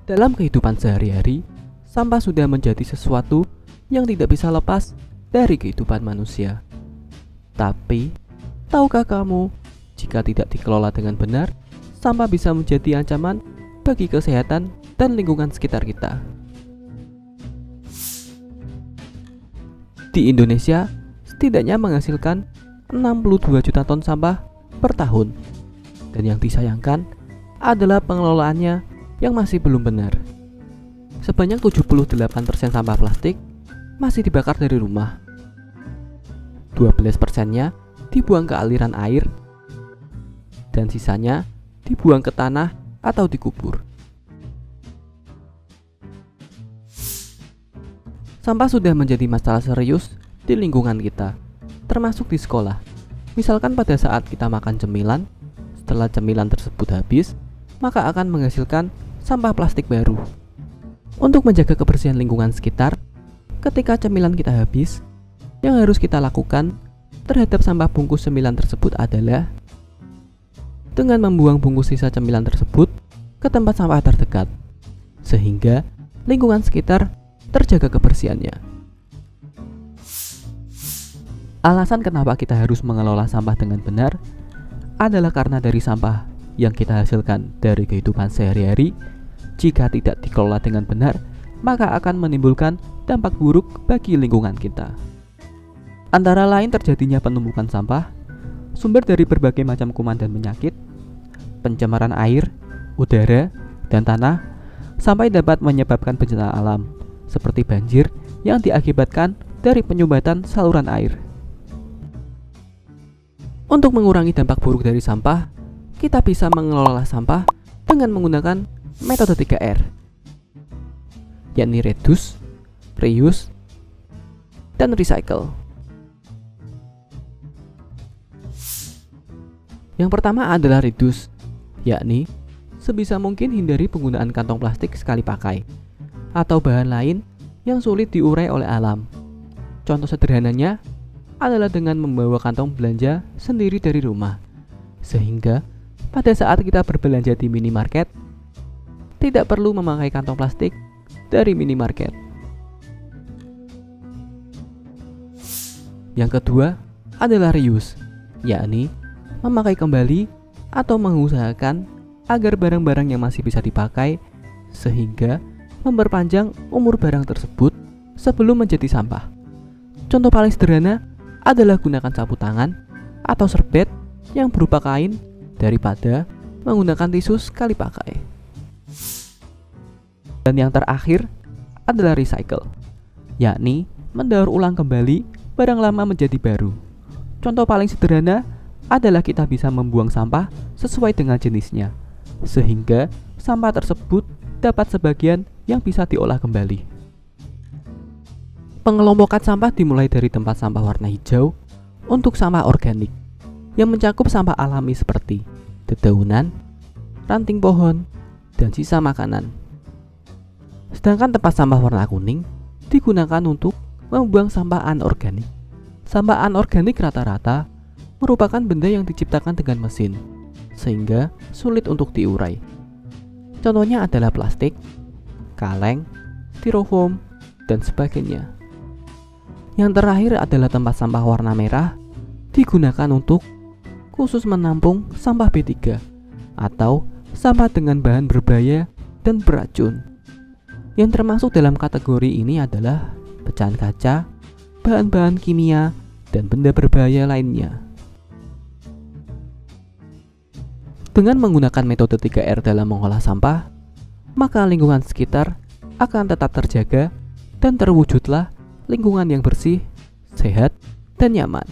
Dalam kehidupan sehari-hari, sampah sudah menjadi sesuatu yang tidak bisa lepas dari kehidupan manusia. Tapi, tahukah kamu, jika tidak dikelola dengan benar, sampah bisa menjadi ancaman bagi kesehatan dan lingkungan sekitar kita. Di Indonesia, setidaknya menghasilkan 62 juta ton sampah per tahun. Dan yang disayangkan adalah pengelolaannya yang masih belum benar. Sebanyak 78% sampah plastik masih dibakar dari rumah. 12%-nya dibuang ke aliran air, dan sisanya dibuang ke tanah atau dikubur. Sampah sudah menjadi masalah serius di lingkungan kita, termasuk di sekolah. Misalkan pada saat kita makan cemilan, setelah cemilan tersebut habis, maka akan menghasilkan sampah plastik baru. Untuk menjaga kebersihan lingkungan sekitar, ketika cemilan kita habis, yang harus kita lakukan terhadap sampah bungkus cemilan tersebut adalah dengan membuang bungkus sisa cemilan tersebut ke tempat sampah terdekat, sehingga lingkungan sekitar terjaga kebersihannya. Alasan kenapa kita harus mengelola sampah dengan benar adalah karena dari sampah yang kita hasilkan dari kehidupan sehari-hari, jika tidak dikelola dengan benar, maka akan menimbulkan dampak buruk bagi lingkungan kita. Antara lain terjadinya penumpukan sampah, sumber dari berbagai macam kuman dan penyakit, pencemaran air, udara, dan tanah, sampai dapat menyebabkan bencana alam, seperti banjir yang diakibatkan dari penyumbatan saluran air. Untuk mengurangi dampak buruk dari sampah, kita bisa mengelola sampah dengan menggunakan metode 3R, yakni reduce, reuse, dan recycle. Yang pertama adalah reduce, yakni sebisa mungkin hindari penggunaan kantong plastik sekali pakai atau bahan lain yang sulit diurai oleh alam. Contoh sederhananya adalah dengan membawa kantong belanja sendiri dari rumah, sehingga pada saat kita berbelanja di minimarket, tidak perlu memakai kantong plastik dari minimarket. Yang kedua adalah reuse, yakni memakai kembali atau mengusahakan agar barang-barang yang masih bisa dipakai, sehingga memperpanjang umur barang tersebut sebelum menjadi sampah. Contoh paling sederhana adalah gunakan sapu tangan atau serbet yang berupa kain daripada menggunakan tisu sekali pakai. Dan yang terakhir adalah recycle, yakni mendaur ulang kembali barang lama menjadi baru. Contoh paling sederhana adalah kita bisa membuang sampah sesuai dengan jenisnya, sehingga sampah tersebut dapat sebagian yang bisa diolah kembali. Pengelompokan sampah dimulai dari tempat sampah warna hijau untuk sampah organik, yang mencakup sampah alami seperti dedaunan, ranting pohon, dan sisa makanan. Sedangkan tempat sampah warna kuning digunakan untuk membuang sampah anorganik. Sampah anorganik rata-rata merupakan benda yang diciptakan dengan mesin, sehingga sulit untuk diurai. Contohnya adalah plastik, kaleng, styrofoam, dan sebagainya. Yang terakhir adalah tempat sampah warna merah digunakan untuk khusus menampung sampah B3 atau sampah dengan bahan berbahaya dan beracun. Yang termasuk dalam kategori ini adalah pecahan kaca, bahan-bahan kimia, dan benda berbahaya lainnya. Dengan menggunakan metode 3R dalam mengolah sampah, maka lingkungan sekitar akan tetap terjaga dan terwujudlah lingkungan yang bersih, sehat, dan nyaman.